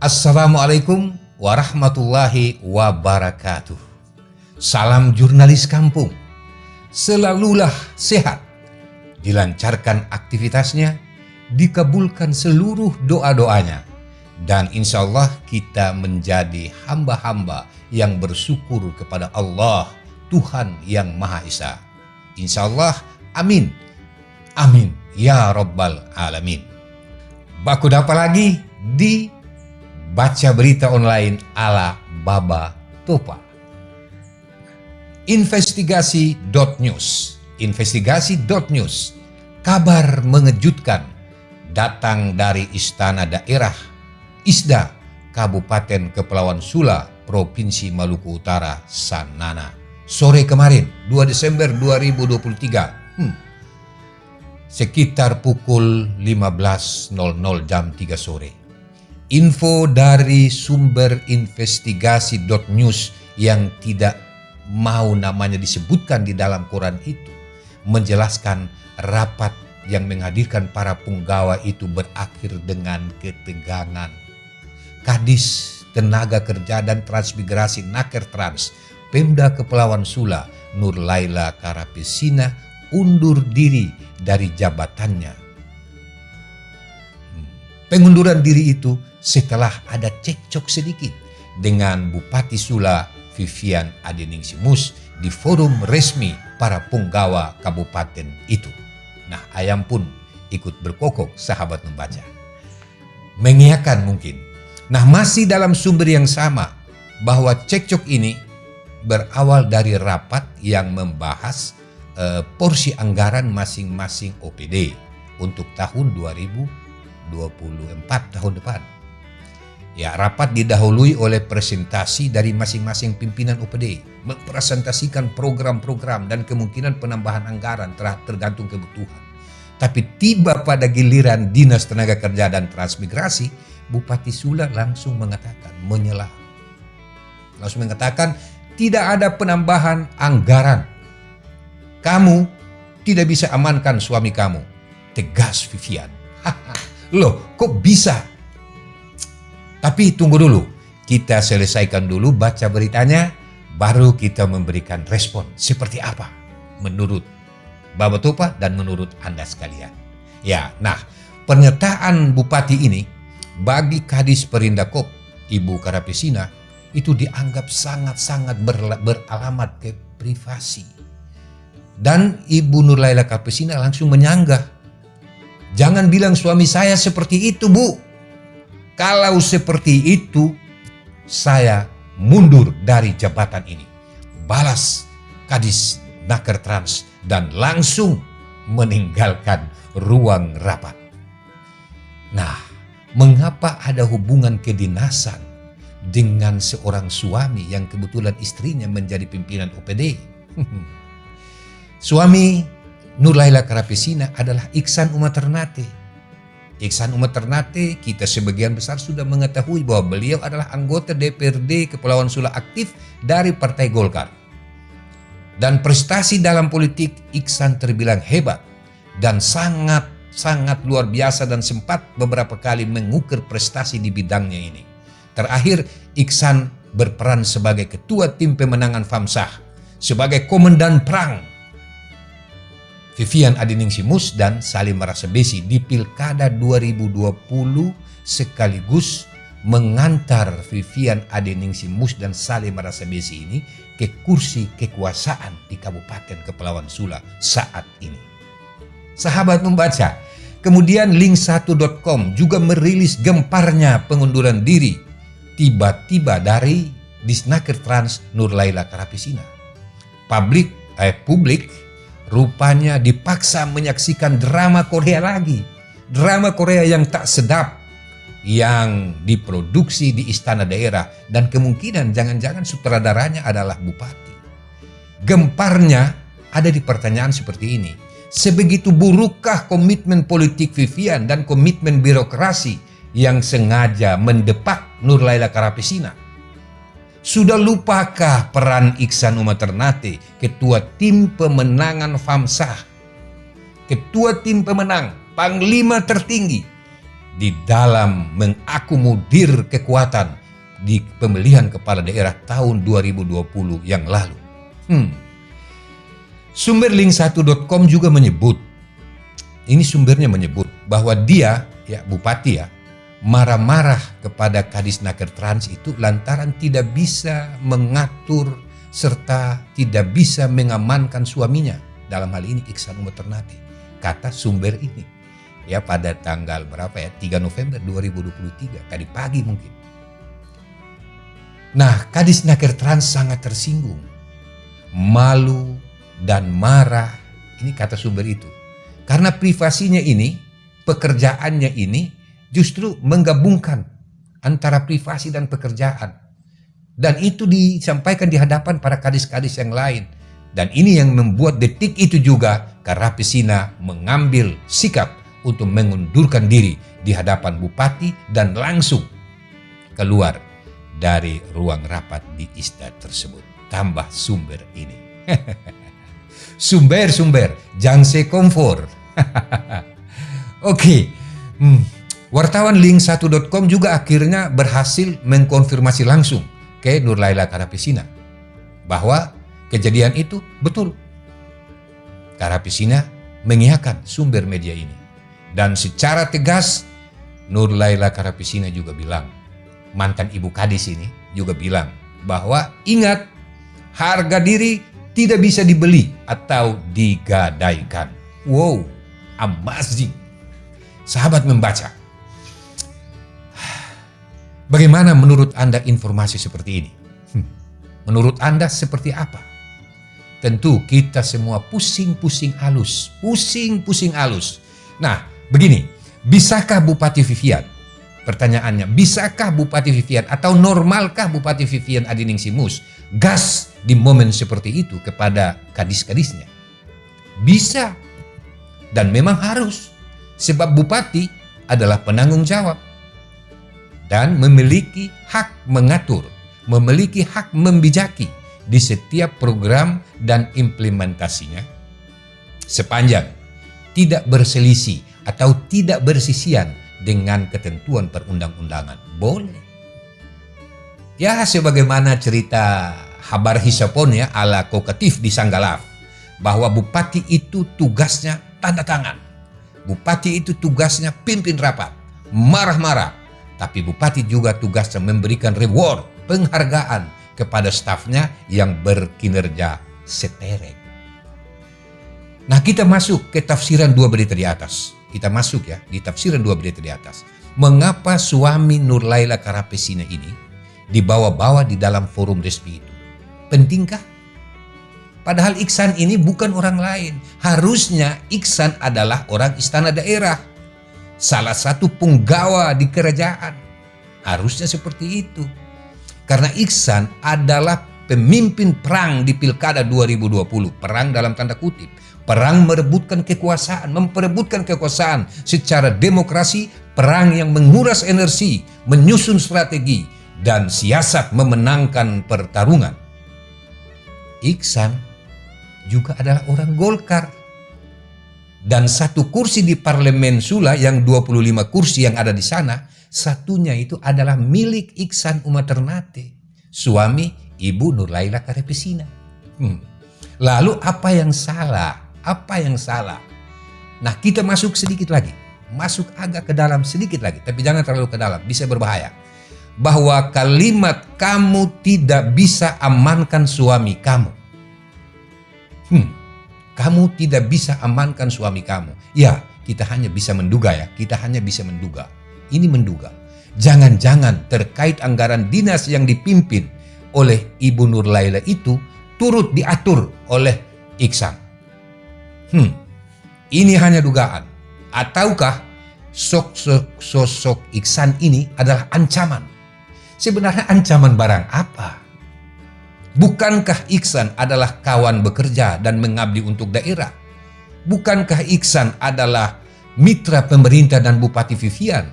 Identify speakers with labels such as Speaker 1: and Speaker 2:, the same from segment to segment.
Speaker 1: Assalamualaikum warahmatullahi wabarakatuh. Salam jurnalis kampung. Selalulah sehat, dilancarkan aktivitasnya, dikabulkan seluruh doa-doanya, dan insya Allah kita menjadi hamba-hamba yang bersyukur kepada Allah, Tuhan yang Maha Esa. Insya Allah, amin. Amin, ya Rabbal Alamin. Baku apa lagi di baca berita online ala Baba Topa. Investigasi.news. Investigasi.news. Kabar mengejutkan datang dari Istana Daerah ISDA Kabupaten Kepulauan Sula, Provinsi Maluku Utara, Sanana. Sore kemarin, 2 Desember 2023. Sekitar pukul 15.00 jam 3 sore. Info dari sumber investigasi.news yang tidak mau namanya disebutkan di dalam koran itu menjelaskan rapat yang menghadirkan para punggawa itu berakhir dengan ketegangan. Kadis Tenaga Kerja dan Transmigrasi Nakertrans Pemda Kepulauan Sula Nur Laila Karapesina undur diri dari jabatannya. Pengunduran diri itu setelah ada cekcok sedikit dengan Bupati Sula Vivian Adeningsimus di forum resmi para punggawa kabupaten itu. Nah, ayam pun ikut berkokok, sahabat membaca. Mengiyakan mungkin. Nah, masih dalam sumber yang sama bahwa cekcok ini berawal dari rapat yang membahas porsi anggaran masing-masing OPD untuk tahun 2024 tahun depan. Ya, rapat didahului oleh presentasi dari masing-masing pimpinan OPD, mempresentasikan program-program dan kemungkinan penambahan anggaran tergantung kebutuhan. Tapi tiba pada giliran Dinas Tenaga Kerja dan Transmigrasi, Bupati Sula langsung menyelah. Langsung mengatakan tidak ada penambahan anggaran. Kamu tidak bisa amankan suami kamu. Tegas Vivian. Loh, kok bisa? Tapi tunggu dulu. Kita selesaikan dulu baca beritanya, baru kita memberikan respon seperti apa menurut Baba Topa dan menurut Anda sekalian. Ya, nah, pernyataan Bupati ini bagi Kadis Perindakop Ibu Karapesina itu dianggap sangat-sangat beralamat ke privasi. Dan Ibu Nur Laila Karapesina langsung menyanggah. Jangan bilang suami saya seperti itu, Bu. Kalau seperti itu, saya mundur dari jabatan ini. Balas Kadis Nakertrans dan langsung meninggalkan ruang rapat. Nah, mengapa ada hubungan kedinasan dengan seorang suami yang kebetulan istrinya menjadi pimpinan OPD? Suami Nur Laila Karapesina adalah Iksan Uma Ternate. Iksan Uma Ternate, kita sebagian besar sudah mengetahui bahwa beliau adalah anggota DPRD Kepulauan Sula aktif dari Partai Golkar. Dan prestasi dalam politik Iksan terbilang hebat dan sangat luar biasa dan sempat beberapa kali mengukir prestasi di bidangnya ini. Terakhir, Iksan berperan sebagai ketua tim pemenangan Famsah, sebagai komandan perang Vivian Adeningsimus dan Salim Rasabesi di Pilkada 2020 sekaligus mengantar Vivian Adeningsimus dan Salim Rasabesi ini ke kursi kekuasaan di Kabupaten Kepulauan Sula saat ini. Sahabat membaca, kemudian link1.com juga merilis gemparnya pengunduran diri tiba-tiba dari Disnakertrans Nur Laila Karapesina. Publik rupanya dipaksa menyaksikan drama Korea lagi. Drama Korea yang tak sedap yang diproduksi di Istana Daerah dan kemungkinan jangan-jangan sutradaranya adalah Bupati. Gemparnya ada di pertanyaan seperti ini. Sebegitu burukkah komitmen politik Vivian dan komitmen birokrasi yang sengaja mendepak Nur Laila Karapesina? Sudah lupakah peran Iksan Uma Ternate, ketua tim pemenangan Famsah, ketua tim pemenang, panglima tertinggi di dalam mengakomodir kekuatan di pemilihan kepala daerah tahun 2020 yang lalu. Sumber link1.com juga menyebut, ini sumbernya menyebut bahwa dia, ya Bupati ya, marah-marah kepada Kadisnaker Trans itu lantaran tidak bisa mengatur serta tidak bisa mengamankan suaminya, dalam hal ini Iksan Umar Ternate, kata sumber ini. Ya pada tanggal berapa ya, 3 November 2023, tadi pagi mungkin. Nah, Kadisnaker Trans sangat tersinggung, malu dan marah, ini kata sumber itu. Karena privasinya ini, pekerjaannya ini justru menggabungkan antara privasi dan pekerjaan. Dan itu disampaikan di hadapan para kadis-kadis yang lain. Dan ini yang membuat detik itu juga Karapesina mengambil sikap untuk mengundurkan diri di hadapan Bupati dan langsung keluar dari ruang rapat di ISDA tersebut. Tambah sumber ini. Sumber, jangan sekomfor. Oke. Wartawan link1.com juga akhirnya berhasil mengkonfirmasi langsung ke Nur Laila Karapesina bahwa kejadian itu betul. Karapesina mengiyakan sumber media ini. Dan secara tegas Nur Laila Karapesina juga bilang, mantan ibu kadis ini juga bilang bahwa ingat, harga diri tidak bisa dibeli atau digadaikan. Wow, amazing. Sahabat membaca, bagaimana menurut Anda informasi seperti ini? Menurut Anda seperti apa? Tentu kita semua pusing-pusing halus. Nah, begini, bisakah Bupati Vivian? Pertanyaannya, bisakah Bupati Vivian atau normalkah Bupati Vivian Adiningsi Mus gas di momen seperti itu kepada kadis-kadisnya? Bisa dan memang harus, sebab Bupati adalah penanggung jawab dan memiliki hak mengatur, memiliki hak membijaki di setiap program dan implementasinya sepanjang tidak berselisih atau tidak bersisian dengan ketentuan perundang-undangan. Boleh. Ya, sebagaimana cerita Habar Hisapon ya ala Kokatif di Sanggalaf, bahwa Bupati itu tugasnya tanda tangan. Bupati itu tugasnya pimpin rapat, marah-marah. Tapi Bupati juga tugasnya memberikan reward, penghargaan kepada stafnya yang berkinerja seterek. Nah, kita masuk ke tafsiran dua berita di atas. Kita masuk ya di tafsiran dua berita di atas. Mengapa suami Nur Laila Karapesina ini dibawa-bawa di dalam forum resmi itu? Pentingkah? Padahal Iksan ini bukan orang lain. Harusnya Iksan adalah orang istana daerah. Salah satu punggawa di kerajaan. Harusnya seperti itu. Karena Iksan adalah pemimpin perang di Pilkada 2020. Perang dalam tanda kutip. Perang merebutkan kekuasaan, memperebutkan kekuasaan secara demokrasi. Perang yang menguras energi, menyusun strategi, dan siasat memenangkan pertarungan. Iksan juga adalah orang Golkar. Dan satu kursi di Parlemen Sula yang 25 kursi yang ada di sana, satunya itu adalah milik Iksan Umar Ternate, suami Ibu Nur Laila Karapesina. Lalu apa yang salah? Apa yang salah? Nah, kita masuk sedikit lagi. Masuk agak ke dalam sedikit lagi, tapi jangan terlalu ke dalam, bisa berbahaya. Bahwa kalimat kamu tidak bisa amankan suami kamu. Kamu tidak bisa amankan suami kamu. Ya, kita hanya bisa menduga ya. Kita hanya bisa menduga. Ini menduga. Jangan-jangan terkait anggaran dinas yang dipimpin oleh Ibu Nur Laila itu turut diatur oleh Iksan. Ini hanya dugaan. Ataukah sosok Iksan ini adalah ancaman? Sebenarnya ancaman barang apa? Bukankah Iksan adalah kawan bekerja dan mengabdi untuk daerah? Bukankah Iksan adalah mitra pemerintah dan Bupati Vivian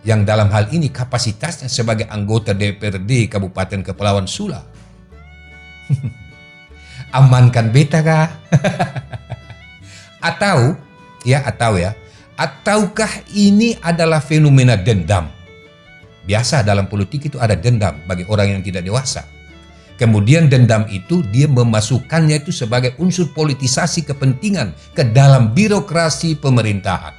Speaker 1: yang dalam hal ini kapasitasnya sebagai anggota DPRD Kabupaten Kepulauan Sula? Amankan beta kah? Atau Ataukah ini adalah fenomena dendam? Biasa dalam politik itu ada dendam bagi orang yang tidak dewasa. Kemudian dendam itu dia memasukkannya itu sebagai unsur politisasi kepentingan ke dalam birokrasi pemerintahan.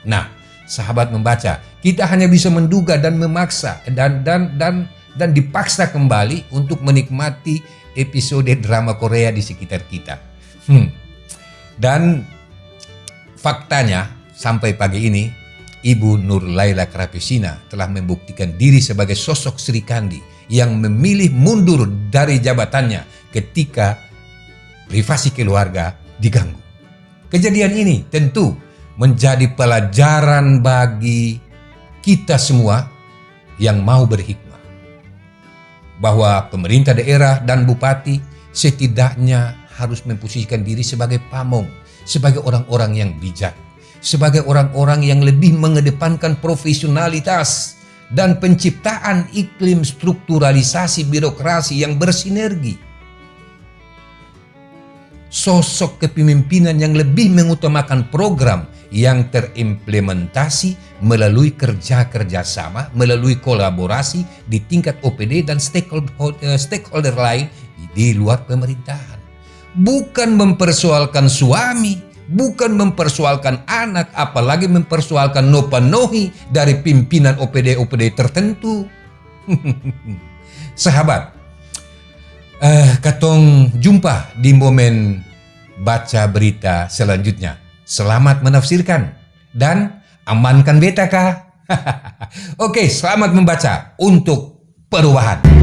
Speaker 1: Nah, sahabat membaca, kita hanya bisa menduga dan memaksa dan dipaksa kembali untuk menikmati episode drama Korea di sekitar kita. Dan faktanya sampai pagi ini Ibu Nur Laila Krapesina telah membuktikan diri sebagai sosok Sri Kandi yang memilih mundur dari jabatannya ketika privasi keluarga diganggu. Kejadian ini tentu menjadi pelajaran bagi kita semua yang mau berhikmah, bahwa pemerintah daerah dan bupati setidaknya harus memposisikan diri sebagai pamong, sebagai orang-orang yang bijak, sebagai orang-orang yang lebih mengedepankan profesionalitas dan penciptaan iklim strukturalisasi birokrasi yang bersinergi. Sosok kepemimpinan yang lebih mengutamakan program yang terimplementasi melalui kerja sama, melalui kolaborasi di tingkat OPD dan stakeholder lain di luar pemerintahan. Bukan mempersoalkan suami, bukan mempersoalkan anak, apalagi mempersoalkan nopanohi dari pimpinan OPD tertentu. Sahabat, katong jumpa di momen baca berita selanjutnya. Selamat menafsirkan dan amankan beta kah? Oke, selamat membaca untuk perubahan.